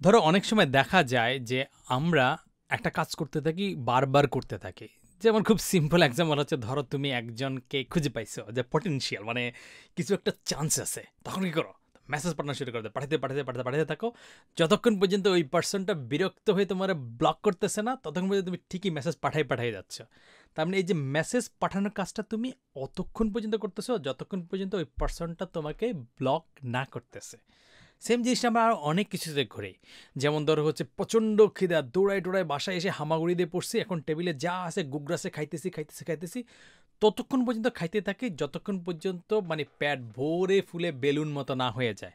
ধরো অনেক সময় দেখা যায় যে আমরা একটা কাজ করতে থাকি, বারবার করতে থাকি। যেমন খুব সিম্পল এক্সাম্পল হচ্ছে, ধরো তুমি একজনকে খুঁজে পাইছো যে পটেনশিয়াল, মানে কিছু একটা চান্স আছে, তখন কি করো? মেসেজ পাঠানো শুরু করে দাও, পাঠাতে পাঠাতে পাঠাতে পাঠাতে থাকো, যতক্ষণ পর্যন্ত ওই পার্সনটা বিরক্ত হয়ে তোমার ব্লক করতেছে না, ততক্ষণ পর্যন্ত তুমি ঠিকই মেসেজ পাঠাই যাচ্ছ। তার মানে এই যে মেসেজ পাঠানোর কাজটা তুমি অতক্ষণ পর্যন্ত করতেছো যতক্ষণ পর্যন্ত ওই পার্সনটা তোমাকে ব্লক না করতেছে। সেম জিনিসটা আমরা আরও অনেক কিছুতে ঘুরি। যেমন ধরো হচ্ছে প্রচণ্ড খিদা, দৌড়ায় টোড়ায় বাসায় এসে হামাগুড়ি দিয়ে পড়ছি, এখন টেবিলে যা আছে গুগ্রাসে খাইতেছি, ততক্ষণ পর্যন্ত খাইতে থাকি যতক্ষণ পর্যন্ত মানে পেট ভরে ফুলে বেলুন মতো না হয়ে যায়।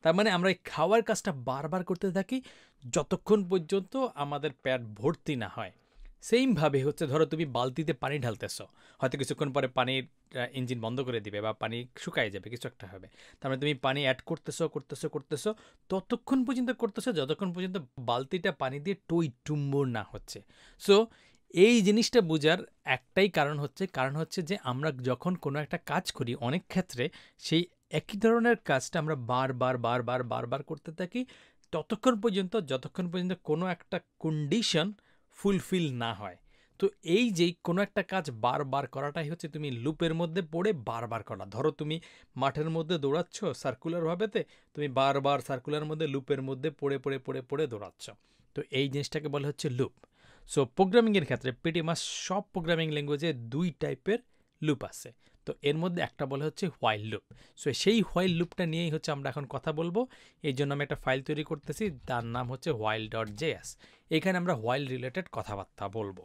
তার মানে আমরা এই খাওয়ার কাজটা বারবার করতে থাকি যতক্ষণ পর্যন্ত আমাদের পেট ভর্তি না হয়। সেইমভাবে হচ্ছে, ধরো তুমি বালতিতে পানি ঢালতেছো, হয়তো কিছুক্ষণ পরে পানির ইঞ্জিন বন্ধ করে দিবে বা পানি শুকায় যাবে, কিছু একটা হবে। তার মানে তুমি পানি অ্যাড করতেছো ততক্ষণ পর্যন্ত করতেছো যতক্ষণ পর্যন্ত বালতিটা পানি দিয়ে টই টুম্বর না হচ্ছে। সো এই জিনিসটা বোঝার একটাই কারণ হচ্ছে যে আমরা যখন কোনো একটা কাজ করি, অনেক ক্ষেত্রে সেই একই ধরনের কাজটা আমরা বারবার করতে থাকি যতক্ষণ পর্যন্ত কোনো একটা কন্ডিশন ফুলফিল না হয়। তো এই যে কোনো একটা কাজ বারবার করাটাই হচ্ছে তুমি লুপের মধ্যে পড়ে বারবার করা। ধরো তুমি মাঠের মধ্যে দৌড়াচ্ছ সার্কুলারভাবেতে, তুমি বারবার সার্কুলার মধ্যে লুপের মধ্যে পড়ে দৌড়াচ্ছ। তো এই জিনিসটাকে বলা হচ্ছে লুপ। সো প্রোগ্রামিংয়ের ক্ষেত্রে পিটি মাস সব প্রোগ্রামিং ল্যাঙ্গুয়েজে দুই টাইপের লুপ আছে। তো এর মধ্যে একটা বলা হচ্ছে হোয়াইল লুপ। সো সেই হোয়াইল লুপটা নিয়েই হচ্ছে আমরা এখন কথা বলবো। এই জন্য আমি একটা ফাইল তৈরি করতেছি, তার নাম হচ্ছে while.js। এখানে আমরা হোয়াইল রিলেটেড কথাবার্তা বলবো।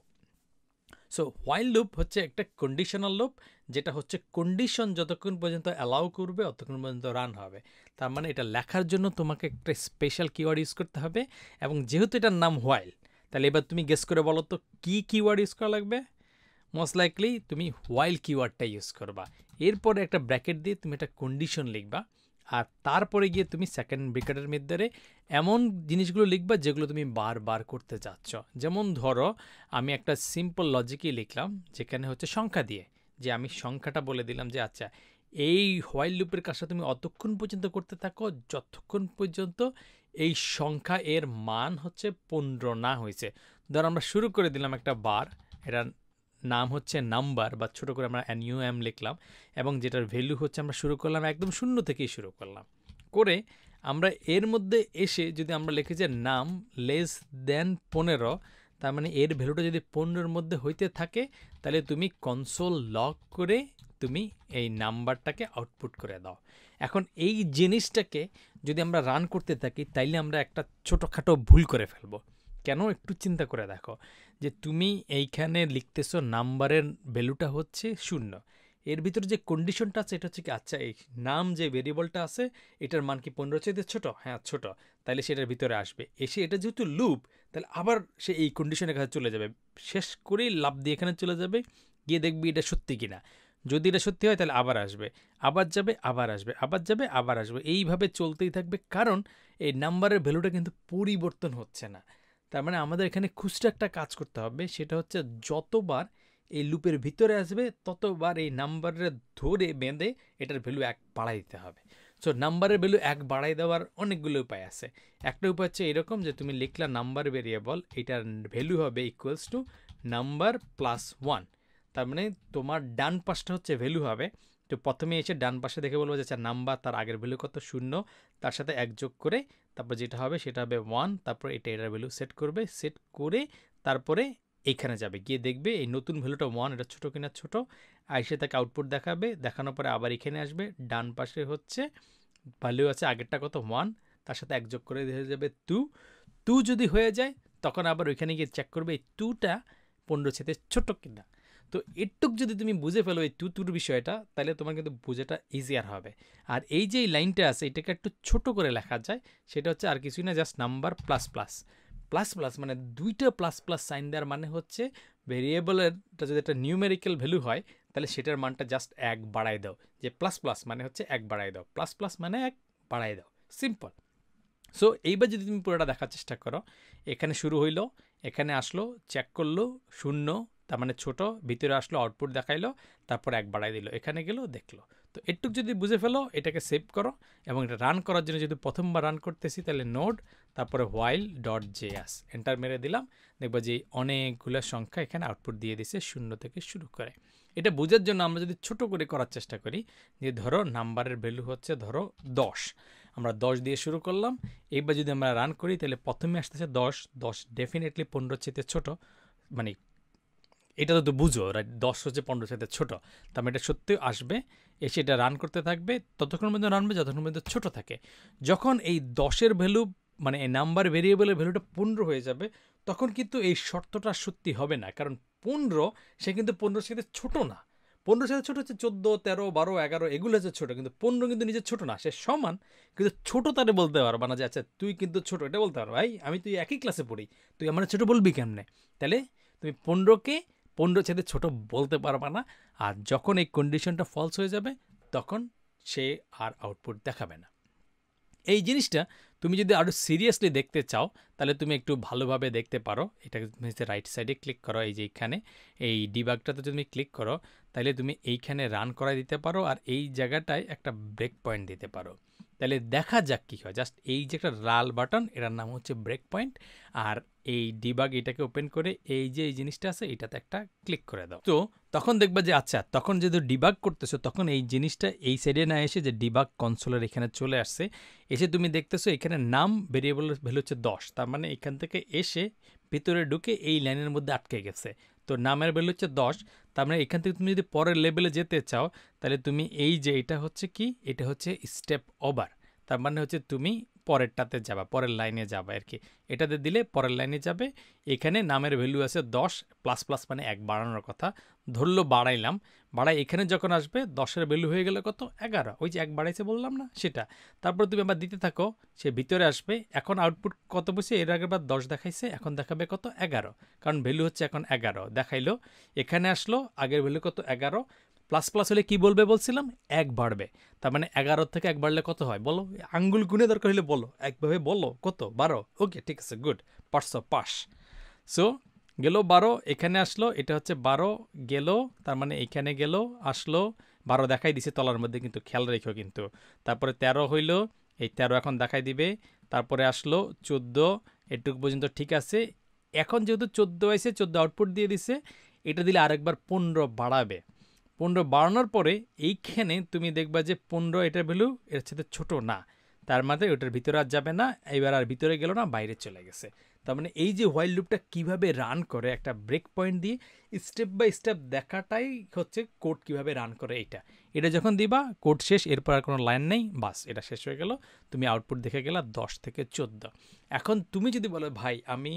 সো হোয়াইল লুপ হচ্ছে একটা কন্ডিশনাল লুপ, যেটা হচ্ছে কন্ডিশন যতক্ষণ পর্যন্ত অ্যালাউ করবে ততক্ষণ পর্যন্ত রান হবে। তার মানে এটা লেখার জন্য তোমাকে একটা স্পেশাল কিওয়ার্ড ইউজ করতে হবে, এবং যেহেতু এটার নাম হোয়াইল, তাহলে এবার তুমি গেস করে বলো তো কী কিওয়ার্ড ইউজ করা লাগবে। মোস্ট লাইকলি তুমি হোয়াইল কিওয়ার্ডটা ইউজ করবা। এরপরে একটা ব্র্যাকেট দিয়ে তুমি একটা কন্ডিশন লিখবা, আর তারপরে গিয়ে তুমি সেকেন্ড ব্র্যাকেটের মধ্যে এমন জিনিসগুলো লিখবা যেগুলো তুমি বারবার করতে চাচ্ছ। যেমন ধরো আমি একটা সিম্পল লজিকই লিখলাম, যেখানে হচ্ছে সংখ্যা দিয়ে, যে আমি সংখ্যাটা বলে দিলাম যে আচ্ছা এই হোয়াইল লুপের কাজটা তুমি অতক্ষণ পর্যন্ত করতে থাকো যতক্ষণ পর্যন্ত এই সংখ্যা এর মান হচ্ছে 15 না হয়েছে। ধরো আমরা শুরু করে দিলাম একটা বার, এটার নাম হচ্ছে নাম্বার, বা ছোটো করে আমরা NUM লিখলাম, এবং যেটার ভ্যালু হচ্ছে আমরা শুরু করলাম একদম শূন্য থেকেই শুরু করলাম করে। আমরা এর মধ্যে এসে যদি আমরা লিখি যে নাম লেস দেন 15, তার মানে এর ভ্যালুটা যদি 15-র মধ্যে হইতে থাকে, তাহলে তুমি কনসোল লক করে তুমি এই নাম্বারটাকে আউটপুট করে দাও। এখন এই জিনিসটাকে যদি আমরা রান করতে থাকি, তাইলে আমরা একটা ছোটোখাটো ভুল করে ফেলবো। কেন? একটু চিন্তা করে দেখো যে তুমি এইখানে লিখতেছো নাম্বারের ভ্যালুটা হচ্ছে 0, এর ভিতরে যে কন্ডিশনটা আছে এটা হচ্ছে কি, আচ্ছা এই নাম যে ভেরিয়েবলটা আছে এটার মান কি 15 চাইতে ছোট? হ্যাঁ ছোট, তাহলে সেটার ভিতরে আসবে। এসে এটা যেহেতু লুপ, তাহলে আবার সে এই কন্ডিশনের কাছে চলে যাবে, শেষ করেই লাভ দিয়ে এখানে চলে যাবে, গিয়ে দেখবি এটা সত্যি কিনা। যদি এটা সত্যি হয় তাহলে আবার আসবে, আবার যাবে, আবার আসবে, আবার যাবে, আবার আসবে, এইভাবে চলতেই থাকবে, কারণ এই নাম্বারের ভ্যালুটা কিন্তু পরিবর্তন হচ্ছে না। তার মানে আমাদের এখানে খুচরা একটা কাজ করতে হবে, সেটা হচ্ছে যতবার এই লুপের ভিতরে আসবে ততবার এই নাম্বারের ধরে বেঁধে এটার ভ্যালু 1 বাড়াই দিতে হবে। সো নাম্বারের ভ্যালু 1 বাড়াই দেওয়ার অনেকগুলো উপায় আছে। একটা উপায় হচ্ছে এরকম, যে তুমি লিখলা নাম্বার ভেরিয়েবল, এটার ভ্যালু হবে ইকুয়ালস টু নাম্বার প্লাস 1। তার মানে তোমার ডান পাশটা হচ্ছে ভ্যালু হবে। তো প্রথমে এসে ডান পাশে দেখে বলবো যে আচ্ছা নাম্বার, তার আগের ভ্যালু কত 0, তার সাথে 1 যোগ করে তারপর যেটা হবে সেটা হবে 1, তারপর এটার ভ্যালু সেট করবে, সেট করে তারপরে এইখানে যাবে, গিয়ে দেখবে এই নতুন ভ্যালুটা 1, এটা ছোটো কিনা ছোট, আইসে তাকে আউটপুট দেখাবে, দেখানোর পরে আবার এখানে আসবে, ডান পাশে হচ্ছে ভ্যালু আছে আগেরটা কত 1, তার সাথে 1 যোগ করে হয়ে যাবে 2 যদি হয়ে যায় তখন আবার ওইখানে গিয়ে চেক করবে এই 2টা 15 থেকে ছোট কিনা। তো এটুক যদি তুমি বুঝে ফেলো এই 2 বিষয়টা, তাহলে তোমার কিন্তু বোঝাটা ইজিয়ার হবে। আর এই যে এই লাইনটা আছে এটাকে একটু ছোট করে লেখা যায়, সেটা হচ্ছে আর কিছুই না, just number plus plus plus plus, মানে দুইটা প্লাস প্লাস সাইন দেওয়ার মানে হচ্ছে ভেরিয়েবলেরটা যদি একটা নিউমেরিক্যাল ভ্যালু হয় তাহলে সেটার মানটা জাস্ট 1 বাড়াই দাও, যে প্লাস প্লাস মানে হচ্ছে 1 বাড়াই দাও, প্লাস প্লাস মানে 1 বাড়াই দাও, সিম্পল। সো এইবার যদি তুমি পুরোটা দেখার চেষ্টা করো, এখানে শুরু হইলো, এখানে আসলো, চেক করলো 0, তার মানে ছোট, ভিতরে আসলো আউটপুট দেখাইলো, তারপর 1 বাড়াই দিল, এখানে গেলো দেখলো। তো একটু যদি বুঝে ফেলো এটাকে সেভ করো, এবং এটা রান করার জন্য যদি প্রথমবার রান করতেছি তাহলে নোড, তারপরে while ডট js এন্টার মেরে দিলাম, দেখবো যে অনেকগুলো সংখ্যা এখানে আউটপুট দিয়ে দিছে 0 থেকে শুরু করে। এটা বোঝার জন্য আমরা যদি ছোট করে করার চেষ্টা করি, যে ধরো নাম্বারের ভ্যালু হচ্ছে ধরো 10, আমরা 10 দিয়ে শুরু করলাম। এইবার যদি আমরা রান করি তাহলে প্রথমে আসতেছে 10, 10 ডেফিনেটলি 15 চেয়ে ছোট, মানে এটা তো বুঝো, রাইট? 10 হচ্ছে 15 চাইতে ছোট, তার মানে এটা সত্যিই আসবে, এসে এটা রান করতে থাকবে, ততক্ষণ পর্যন্ত রানবে যতক্ষণ পর্যন্ত ছোট থাকে। যখন এই 10-এর ভ্যালু, মানে এই নাম্বার ভেরিয়েবলের ভ্যালুটা 15 হয়ে যাবে, তখন কিন্তু এই শর্তটা সত্যি হবে না, কারণ 15 সে কিন্তু 15 সাথে ছোট না। 15 সাথে ছোট হচ্ছে 14, 13, 12, 11, এগুলো হচ্ছে ছোট, কিন্তু 15 কিন্তু নিজে ছোট না, সে সমান। কিন্তু ছোট তারে বলতে পারবা না যে আচ্ছা তুই কিন্তু ছোট, এটা বলতে পারো ভাই আমি তুই একই ক্লাসে পড়ি, তুই আমার ছোট বলবি কেমনে? তাহলে তুমি 15কে 15 ছেদে ছোট বলতে পারবা না। আর যখন এই কন্ডিশনটা ফলস হয়ে যাবে, তখন সে আর আউটপুট দেখাবে না। এই জিনিসটা তুমি যদি আরও সিরিয়াসলি দেখতে চাও, তাহলে তুমি একটু ভালোভাবে দেখতে পারো। এটা রাইট সাইডে ক্লিক করো, এই যে এইখানে এই ডিবাগটাতে তুমি ক্লিক করো, তাহলে তুমি এইখানে রান করা দিতে পারো, আর এই জায়গাটায় একটা ব্রেক পয়েন্ট দিতে পারো। তাহলে দেখা যাক কী হয়। জাস্ট এই যে একটা লাল বাটন, এটার নাম হচ্ছে ব্রেক পয়েন্ট। আর এই ডিবাগ এটাকে ওপেন করে এই যে এই জিনিসটা আছে এটাতে একটা ক্লিক করে দাও। তো তখন দেখবা যে আচ্ছা, তখন যেহেতু ডিবাগ করতেছো, তখন এই জিনিসটা এই সাইডে না এসে যে ডিবাগ কনসোলের এখানে চলে আসছে, এসে তুমি দেখতেছো এখানে নাম ভেরিয়েবলের ভ্যালু হচ্ছে 10, তার মানে এখান থেকে এসে ভিতরে ঢুকে এই লাইনের মধ্যে আটকে গেছে। তো নামের ভ্যালু হচ্ছে 10, তার মানে এখান থেকে তুমি যদি পরের লেভেলে যেতে চাও, তাহলে তুমি এই যে এটা হচ্ছে কি, এটা হচ্ছে স্টেপ ওভার, তার মানে হচ্ছে তুমি পরেরটাতে যাবা, পরের লাইনে যাবা আর কি। এটাতে দিলে পরের লাইনে যাবে। এখানে নামের ভ্যালু আছে 10, প্লাস প্লাস মানে 1 বাড়ানোর কথা, ধরলো বাড়াইলাম, বাড়াই এখানে যখন আসবে 10-এর ভ্যালু হয়ে গেলে কত, 11, ওই যে 1 বাড়াইছে বললাম না সেটা। তারপর তুমি আবার দিতে থাকো, সে ভিতরে আসবে। এখন আউটপুট কত বসে, এর আগের বার 10 দেখাইছে, এখন দেখাবে কত, 11, কারণ ভ্যালু হচ্ছে এখন 11 দেখাইলো। এখানে আসলো, আগের ভ্যালু কত, 11, প্লাস প্লাস হলে কি বলবে বলছিলাম, 1 বাড়বে। তার মানে 11 থেকে 1 বাড়লে কত হয় বলো, আঙ্গুল গুনে দরকার হলে বলো, একভাবে বলো কত, 12। ওকে, ঠিক আছে, গুড, পারছো, পাস। সো গেল 12, এখানে আসলো, এটা হচ্ছে 12 গেল, তার মানে এখানে গেল, আসলো 12 দেখাই দিছে তলার মধ্যে, কিন্তু খেয়াল রেখো কিন্তু। তারপরে 13 হইল, এই 13 এখন দেখাই দিবে। তারপরে আসলো 14, এটুকু পর্যন্ত ঠিক আছে। এখন যেহেতু 14 আইছে, 14 আউটপুট দিয়ে দিছে, এটা দিলে আরেকবার 15 বাড়াবে। 15 বাড়ানোর পরে এইখানে তুমি দেখবা যে 15 এটার ভ্যালু এর সাথে ছোট না, তার মানে ওটার ভিতরে আর যাবে না, এবার আর ভিতরে গেল না, বাইরে চলে গেছে। তার মানে এই যে হোয়াইল লুপটা কিভাবে রান করে, একটা ব্রেক পয়েন্ট দিয়ে স্টেপ বাই স্টেপ দেখাটাই হচ্ছে কোড কিভাবে রান করে। এটা যখন দিবা কোড শেষ, এরপর আর কোনো লাইন নেই, বাস এটা শেষ হয়ে গেল, তুমি আউটপুট দেখে গেলা 10 থেকে 14। এখন তুমি যদি বলো ভাই আমি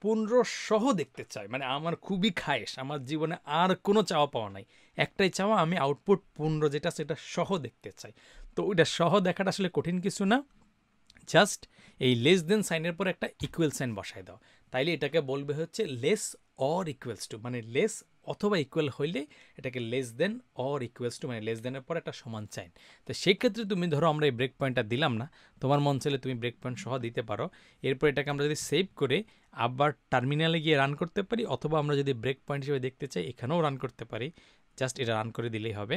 15 সহ দেখতে চাই, মানে আমার খুবই খায়েশ, আমার জীবনে আর কোনো চাওয়া পাওয়া নাই, একটাই চাওয়া, আমি আউটপুট 15 যেটা সেটা সহ দেখতে চাই। তো ওইটা সহ দেখাটা আসলে কঠিন কিছু না, জাস্ট এই লেস দেন সাইনের পর একটা ইকুয়াল সাইন বসায় দাও, তাইলে এটাকে বলবে হচ্ছে লেস অর ইকুয়ালস টু, মানে লেস অথবা ইকুয়াল হইলে এটাকে less than or equals to, মানে লেস দেনের পর একটা সমান সাইন। তো সেই ক্ষেত্রে তুমি ধরো আমরা এই ব্রেক পয়েন্টটা দিলাম না, তোমার মন চাইলে তুমি ব্রেক পয়েন্ট সহ দিতে পারো। এরপর এটাকে আমরা যদি সেভ করে আবার টার্মিনালে গিয়ে রান করতে পারি, অথবা আমরা যদি ব্রেক পয়েন্ট হিসেবে দেখতে চাই এখানেও রান করতে পারি, জাস্ট এটা রান করে দিলেই হবে।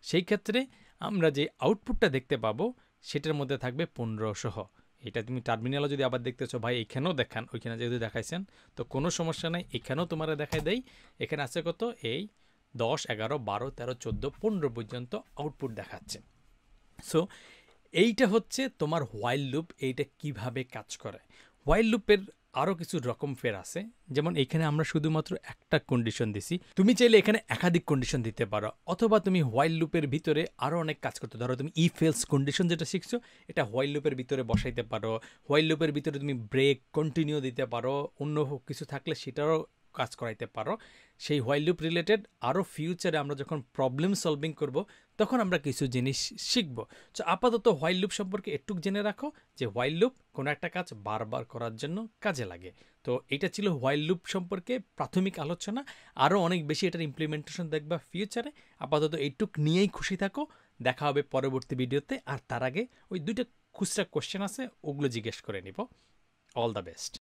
সেই ক্ষেত্রে আমরা যে আউটপুটটা দেখতে পাবো সেটার মধ্যে থাকবে 15 সহ। এটা তুমি টার্মিনালও যদি আবার দেখতেছো ভাই এখানেও দেখান, ওইখানে যেহেতু দেখাইছেন তো কোনো সমস্যা নেই, এখানেও তোমার দেখাই দেয়। এখানে আছে কত, এই 10, 11, 12, 13, 14, 15 পর্যন্ত আউটপুট দেখাচ্ছে। সো এইটা হচ্ছে তোমার হোয়াইল লুপ, এইটা কিভাবে কাজ করে। হোয়াইল লুপের আরও কিছু রকম ফের আছে, যেমন এখানে আমরা শুধুমাত্র একটা কন্ডিশন দিছি, তুমি চাইলে এখানে একাধিক কন্ডিশন দিতে পারো, অথবা তুমি হোয়াইল লুপের ভিতরে আরও অনেক কাজ করতে, ধরো তুমি ইফ এলস কন্ডিশন যেটা শিখছো এটা হোয়াইল লুপের ভিতরে বসাইতে পারো। হোয়াইল লুপের ভিতরে তুমি ব্রেক, কন্টিনিউ দিতে পারো, অন্য কিছু থাকলে সেটারও কাজ করাইতে পারো। সেই হোয়াইল লুপ রিলেটেড আরও ফিউচারে আমরা যখন প্রবলেম সলভিং করব তখন আমরা কিছু জিনিস শিখব। তো আপাতত হোয়াইল লুপ সম্পর্কে একটু জেনে রাখো যে হোয়াইল লুপ কোনো একটা কাজ বারবার করার জন্য কাজে লাগে। তো এটা ছিল হোয়াইল লুপ সম্পর্কে প্রাথমিক আলোচনা, আরও অনেক বেশি এটার ইমপ্লিমেন্টেশন দেখবা ফিউচারে। আপাতত এইটুক নিয়েই খুশি থাকো, দেখা হবে পরবর্তী ভিডিওতে। আর তার আগে ওই 2টা খুচরা কোশ্চেন আছে, ওগুলো জিজ্ঞেস করে নিব। All the best.